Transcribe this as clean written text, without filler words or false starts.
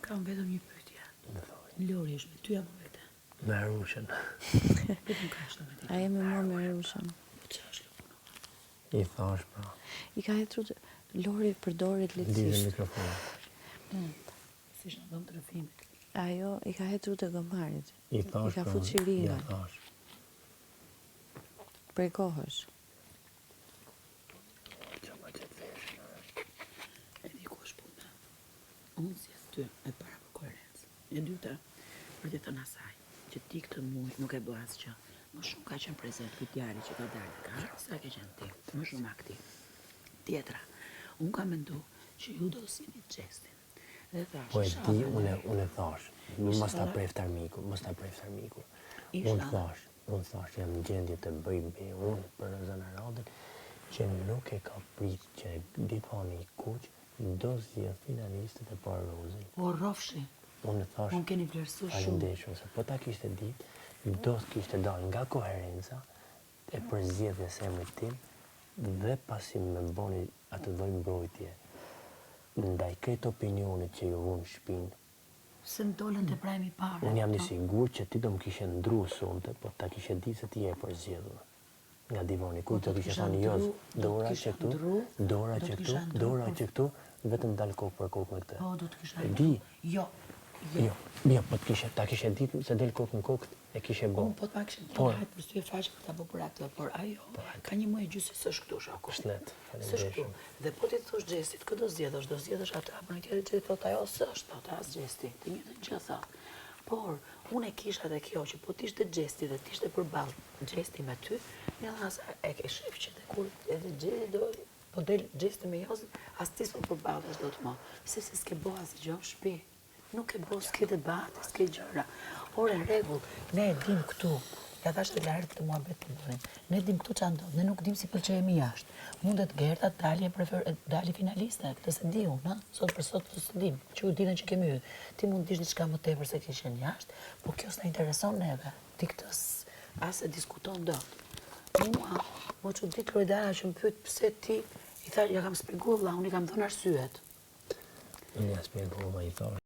Kam vetëm një pyetje. Lori është me ty apo me te? Me Arushën. Vetëm ka shtë me ti. A jemi mua me Arushën. Që është kjo puno? I thash pra. I ka hetru Lori përdoret Lidhe lehtësisht. mikrofonin. Si shë në dhëmë të rëfimit. Ajo i ka hetru të gëmarit. I thash I ka pra. fut shirina. Ja thash. Prej kohësh. Që ma qëtë vesh. E di ku është puna. Unë si ty e para për koherencë. E dyta, për të thënë asaj, që ti këtë muj nuk e bë asgjë. Më shumë ka qenë prezent ky djali që ka dalë ka, sa ke qenë ti, më shumë aktiv. Tjetra, unë kam mendu që ju do s'jeni gestin. Dhe thash, Po e di, unë thash. Mos ta preftar miku, mos ta preftar miku. Unë thash, jam në gjendje të bëj me unë për Zana Radën, që nuk e ka prit që e ditoni i kuq, do zjedh finalistët e parë Rozin. po rrofshi, Unë thash, unë keni vlerësu shumë. falendeshur, se po ta kishte ditë, do s'kishte dalë nga koherenca e përzjedhjes e emrit tim, dhe pasi me boni atë lloj mbrojtje ndaj këtë opinionit që ju unë shpinë, Se më dolën të prajmi para. unë jam një sigur që ti do më kishe ndru sonte, po ta kishe ditë se ti je përzjedhur nga divani, ku të kishe thonë jo, dora që këtu, dora që këtu, dora që këtu, vetëm dalë kokë për kokë me këtë. Po, do të kisha E di, Jo, jo, po ta kishe ditë se del kokë në kokë, e kishe bo. unë po të pak kishin thonë hajtë për sy e faqe për ta bë për atë, por ajo ka një muaj gjysë se s'është këtu shoku. Shnet, S'është këtu. Dhe po ti thosh Xhesit, kë do zgjedhësh atë apo në tjetër që thot ajo s'është, thot as Xhesti, të njëjtën gjë thot. Por unë e kisha dhe kjo që po t'ishte Xhesti dhe t'ishte përballë Xhesti me ty, ne as e ke shef që dhe kur edhe Xhesti do po del Xhesti me Jozin, as ti s'po përballesh dot më, se s'ke bë asgjë në shtëpi. Nuk e bo, s'ke debate, s'ke gjëra. Ore, në regull, ne e dim këtu, ja thash të lartë të muhabet të bërim, ne dim këtu që ndodh, ne nuk dim si pëlqejemi jashtë. Mundet Gerta dali finaliste, këtë se di unë, sot për sot të së dim, që u ditën që kemi hyrë. Ti mund t'ish diçka më tepër se kishe jashtë, po kjo s'na intereson neve, ti këtë as e diskuton dot. Mua, mo që ditë Loredana që më pyet pse ti, i tha, ja kam shpjeguar vlla, unë i kam dhënë arsyet. Unë ja shpjeguar, i thash.